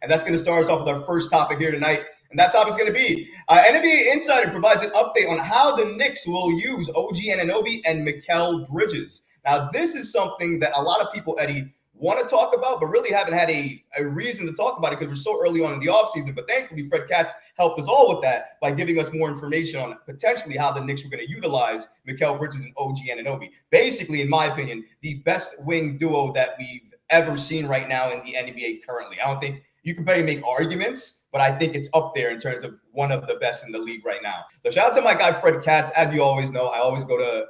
And that's going to start us off with our first topic here tonight. And that topic is going to be NBA Insider provides an update on how the Knicks will use OG Anunoby and Mikal Bridges. Now, this is something that a lot of people, Eddie, want to talk about, but really haven't had a reason to talk about it because we're so early on in the offseason. But thankfully, Fred Katz helped us all with that by giving us more information on potentially how the Knicks were going to utilize Mikal Bridges and OG Anunoby. Basically, in my opinion, the best wing duo that we've ever seen right now in the NBA currently. I don't think you can barely make arguments, but I think it's up there in terms of one of the best in the league right now. So shout out to my guy, Fred Katz. As you always know, I always go to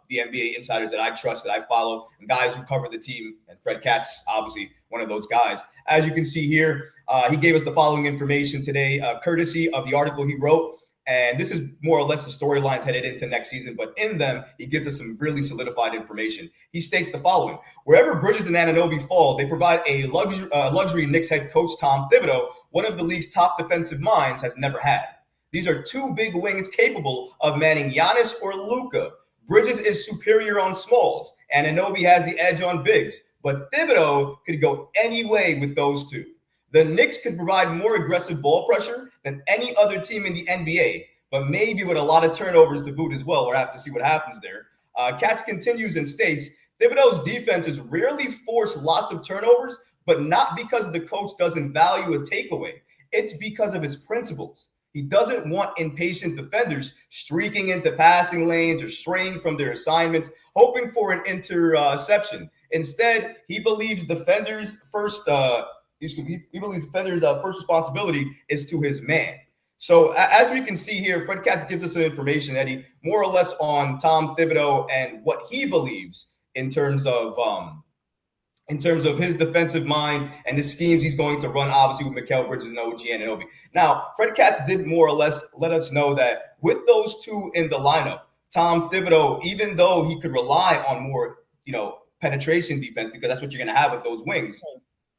the NBA insiders that I trust, that I follow, and guys who cover the team. And Fred Katz, obviously one of those guys. As you can see here, he gave us the following information today, courtesy of the article he wrote. And this is more or less the storylines headed into next season. But in them, he gives us some really solidified information. He states the following. Wherever Bridges and Anunoby fall, they provide a luxury Knicks head coach Tom Thibodeau, one of the league's top defensive minds, has never had. These are two big wings capable of manning Giannis or Luka. Bridges is superior on smalls, and Anunoby has the edge on bigs. But Thibodeau could go any way with those two. The Knicks could provide more aggressive ball pressure than any other team in the NBA, but maybe with a lot of turnovers to boot as well. We'll have to see what happens there. Katz continues and states, Thibodeau's defenses rarely force lots of turnovers, but not because the coach doesn't value a takeaway. It's because of his principles. He doesn't want impatient defenders streaking into passing lanes or straying from their assignments, hoping for an interception. Instead, he believes defenders' first responsibility is to his man. So as we can see here, Fred Katz gives us some information, Eddie, more or less on Tom Thibodeau and what he believes in terms of his defensive mind and the schemes he's going to run, obviously, with Mikal Bridges and OG Anunoby. Now, Fred Katz did more or less let us know that with those two in the lineup, Tom Thibodeau, even though he could rely on more, penetration defense, because that's what you're going to have with those wings,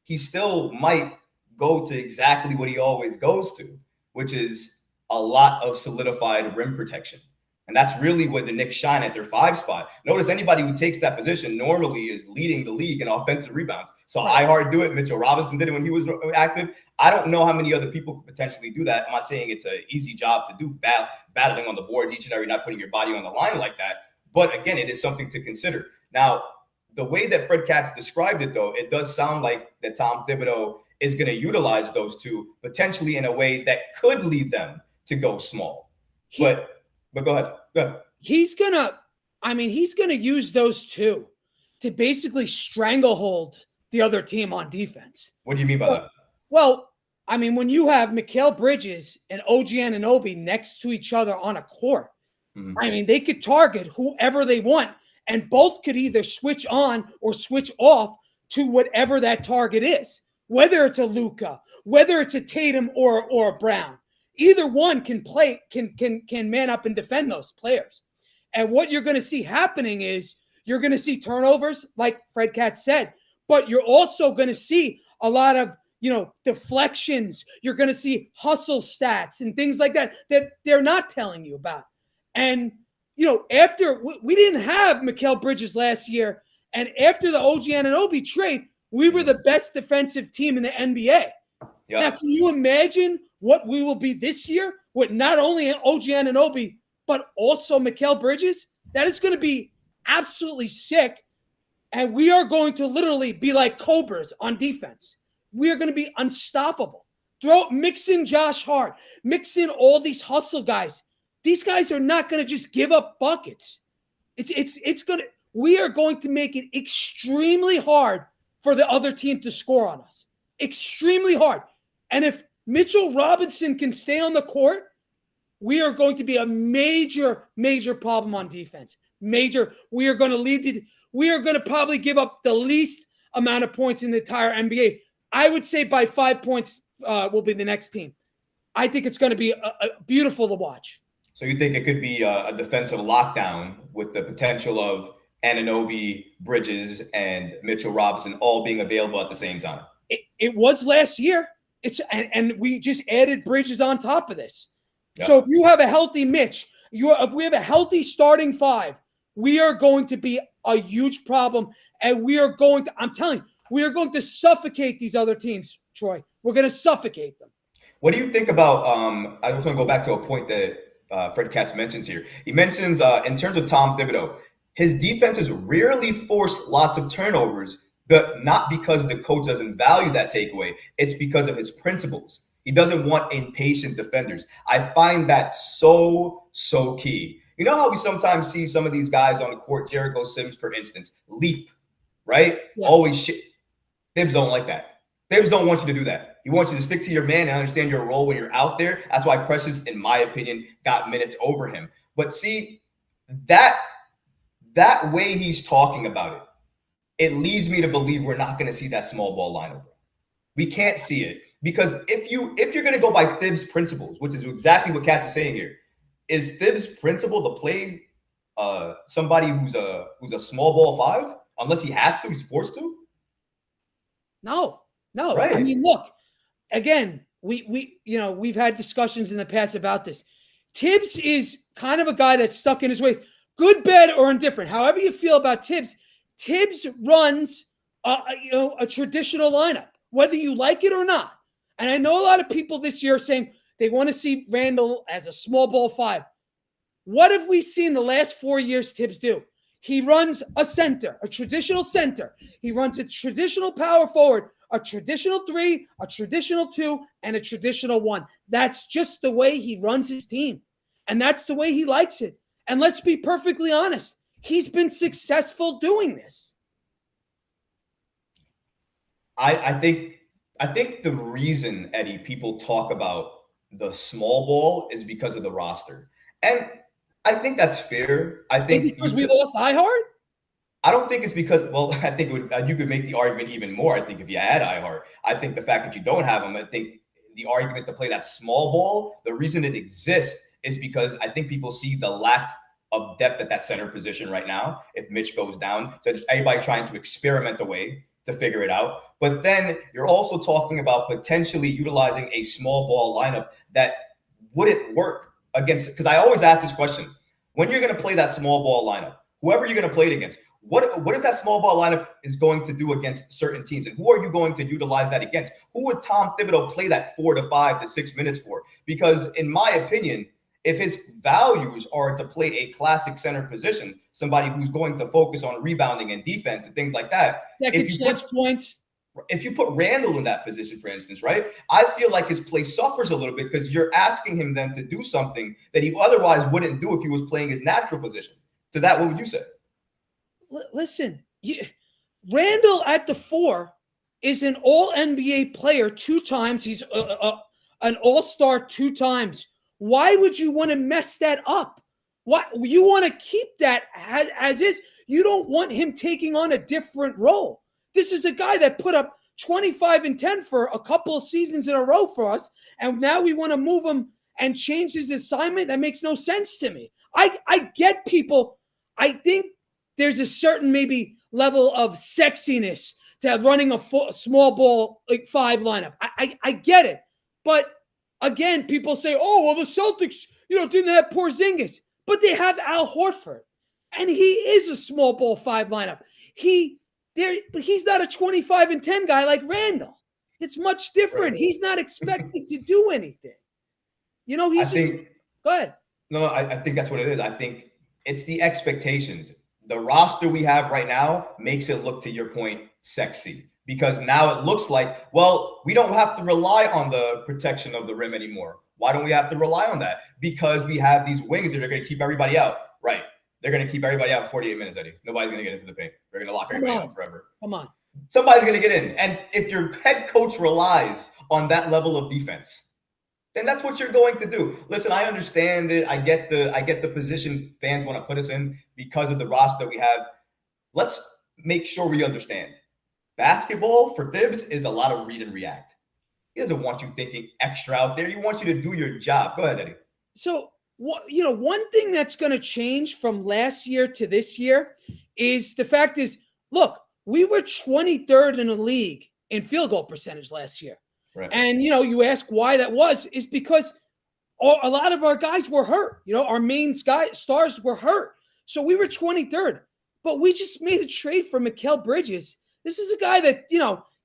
he still might go to exactly what he always goes to, which is a lot of solidified rim protection. And that's really where the Knicks shine at their 5 spot. Notice anybody who takes that position normally is leading the league in offensive rebounds. So Ihart do it. Mitchell Robinson did it when he was active. I don't know how many other people could potentially do that. I'm not saying it's an easy job to do, battling on the boards each and every night, putting your body on the line like that. But again, it is something to consider. Now, the way that Fred Katz described it, though, it does sound like that Tom Thibodeau is going to utilize those two potentially in a way that could lead them to go small. But go ahead. Go ahead. He's gonna use those two to basically stranglehold the other team on defense. What do you mean by that? Well, when you have Mikal Bridges and OG Anunoby next to each other on a court, they could target whoever they want, and both could either switch on or switch off to whatever that target is, whether it's a Luka, whether it's a Tatum or a Brown. Either one can man up and defend those players. And what you're going to see happening is you're going to see turnovers, like Fred Katz said, but you're also going to see a lot of, deflections. You're going to see hustle stats and things like that they're not telling you about. And, after we didn't have Mikal Bridges last year, and after the OG Anunoby trade, we were the best defensive team in the NBA. Yeah. Now, can you imagine what we will be this year with not only OG Anunoby, but also Mikal Bridges? That is going to be absolutely sick. And we are going to literally be like cobras on defense. We are going to be unstoppable. Mix in Josh Hart, mix in all these hustle guys. These guys are not going to just give up buckets. We are going to make it extremely hard for the other team to score on us. Extremely hard. And if Mitchell Robinson can stay on the court, we are going to be a major, major problem on defense. Major. We are going to probably give up the least amount of points in the entire NBA. I would say by 5 points will be the next team. I think it's going to be beautiful to watch. So you think it could be a defensive lockdown with the potential of Anunoby, Bridges, and Mitchell Robinson all being available at the same time? It was last year. And we just added Bridges on top of this. Yep. So if you have a healthy Mitch, if we have a healthy starting 5, we are going to be a huge problem. And I'm telling you, we are going to suffocate these other teams, Troy. We're going to suffocate them. What do you think about, I just want to go back to a point that Fred Katz mentions here. He mentions in terms of Tom Thibodeau, his defenses rarely force lots of turnovers, but not because the coach doesn't value that takeaway. It's because of his principles. He doesn't want impatient defenders. I find that so key. You know how we sometimes see some of these guys on the court, Jericho Sims, for instance, leap, right? Yeah. Always shit. Thibs don't like that. Thibs don't want you to do that. He wants you to stick to your man and understand your role when you're out there. That's why Precious, in my opinion, got minutes over him. But see, that way he's talking about it leads me to believe we're not going to see that small ball lineup. We can't see it because if you're going to go by Thibs' principles, which is exactly what Kat is saying here, is Thibs' principle to play somebody who's a small ball five unless he has to, he's forced to? No. Right. I mean, look, again, we've had discussions in the past about this. Tibbs is kind of a guy that's stuck in his ways, good, bad, or indifferent. However you feel about Tibbs runs a traditional lineup, whether you like it or not. And I know a lot of people this year are saying they want to see Randall as a small ball five. What have we seen the last 4 years Tibbs do? He runs a center, a traditional center. He runs a traditional power forward, a traditional 3, a traditional 2, and a traditional 1. That's just the way he runs his team. And that's the way he likes it. And let's be perfectly honest. He's been successful doing this. I think the reason, Eddie, people talk about the small ball is because of the roster. And I think that's fair. I think is it because we lost iHeart? I don't think it's because, well, I think you could make the argument even more. I think if you add iHeart, I think the fact that you don't have him, I think the argument to play that small ball, the reason it exists is because I think people see the lack of depth at that center position right now. If Mitch goes down, so just everybody trying to experiment a way to figure it out. But then you're also talking about potentially utilizing a small ball lineup that wouldn't work against, because I always ask this question, when you're going to play that small ball lineup, whoever you're going to play it against, what is that small ball lineup is going to do against certain teams? And who are you going to utilize that against? Who would Tom Thibodeau play that 4 to 5 to 6 minutes for? Because in my opinion, if his values are to play a classic center position, somebody who's going to focus on rebounding and defense and things like that. If you put Randall in that position, for instance, right, I feel like his play suffers a little bit because you're asking him then to do something that he otherwise wouldn't do if he was playing his natural position. To that, what would you say? Listen, Randall at the 4 is an all-NBA player 2 times. He's an all-star 2 times. Why would you want to mess that up? Why you want to keep that as is? You don't want him taking on a different role. This is a guy that put up 25 and 10 for a couple of seasons in a row for us, and now we want to move him and change his assignment? That makes no sense to me. I get people. I think there's a certain maybe level of sexiness to running a small ball like 5 lineup. I get it. But again, people say, oh, well, the Celtics, didn't have Porzingis. But they have Al Horford. And he is a small ball 5 lineup. But he's not a 25 and 10 guy like Randall. It's much different. Right. He's not expected to do anything. Go ahead. No, I think that's what it is. I think it's the expectations. The roster we have right now makes it look, to your point, sexy. Because now it looks like, well, we don't have to rely on the protection of the rim anymore. Why don't we have to rely on that? Because we have these wings that are going to keep everybody out. Right. They're going to keep everybody out 48 minutes, Eddie. Nobody's going to get into the paint. They're going to lock everybody out forever. Come on. Somebody's going to get in. And if your head coach relies on that level of defense, then that's what you're going to do. Listen, I understand it. I get the position fans want to put us in because of the roster that we have. Let's make sure we understand. Basketball for Thibs is a lot of read and react. He doesn't want you thinking extra out there. He wants you to do your job. Go ahead, Eddie. So, one thing that's going to change from last year to this year is the fact is, look, we were 23rd in the league in field goal percentage last year. Right. And, you ask why that was, is because a lot of our guys were hurt. Our main stars were hurt. So we were 23rd. But we just made a trade for Mikal Bridges. This is a guy that,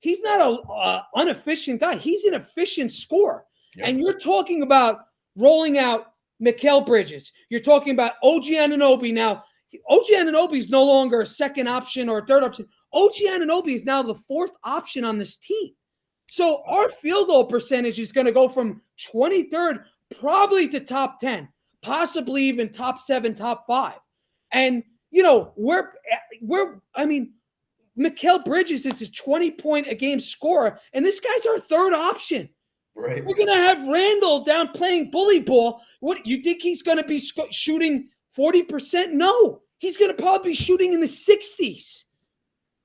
he's not a inefficient guy. He's an efficient scorer. Yep. And you're talking about rolling out Mikal Bridges. You're talking about OG Anunoby now. OG Anunoby is no longer a second option or a third option. OG Anunoby is now the fourth option on this team. So our field goal percentage is going to go from 23rd probably to top 10, possibly even top 7, top 5. And, Mikal Bridges is a 20-point-a-game scorer, and this guy's our third option. Right. We're going to have Randall down playing bully ball. What, you think he's going to be shooting 40%? No. He's going to probably be shooting in the 60s.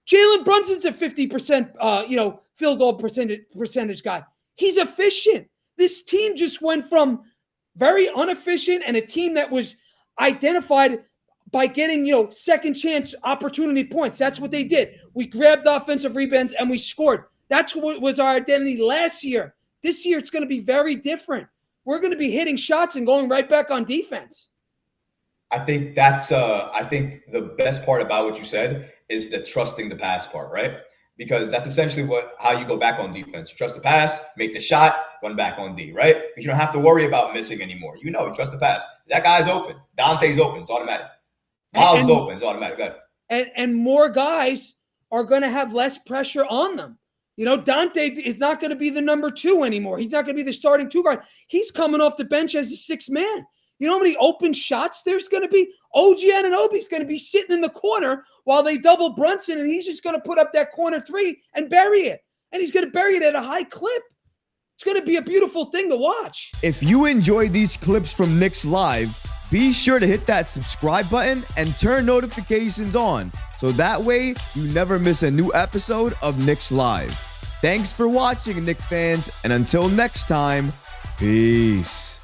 Jalen Brunson's a 50%, field goal percentage guy. He's efficient. This team just went from very inefficient and a team that was identified by getting, second chance opportunity points. That's what they did. We grabbed offensive rebounds and we scored. That's what was our identity last year. This year, it's going to be very different. We're going to be hitting shots and going right back on defense. I think that's I think the best part about what you said is the trusting the pass part, right? Because that's essentially how you go back on defense. You trust the pass, make the shot, run back on D, right? Because you don't have to worry about missing anymore. You trust the pass. That guy's open. Dante's open. It's automatic. Miles is open. It's automatic. Go ahead. And more guys are going to have less pressure on them. Dante is not going to be the number 2 anymore. He's not going to be the starting 2 guard. He's coming off the bench as a 6th man. You know how many open shots there's going to be? OG Anunoby's going to be sitting in the corner while they double Brunson, and he's just going to put up that corner 3 and bury it. And he's going to bury it at a high clip. It's going to be a beautiful thing to watch. If you enjoyed these clips from Knicks Live, be sure to hit that subscribe button and turn notifications on, so that way you never miss a new episode of Knicks Live. Thanks for watching, Knicks fans, and until next time, peace.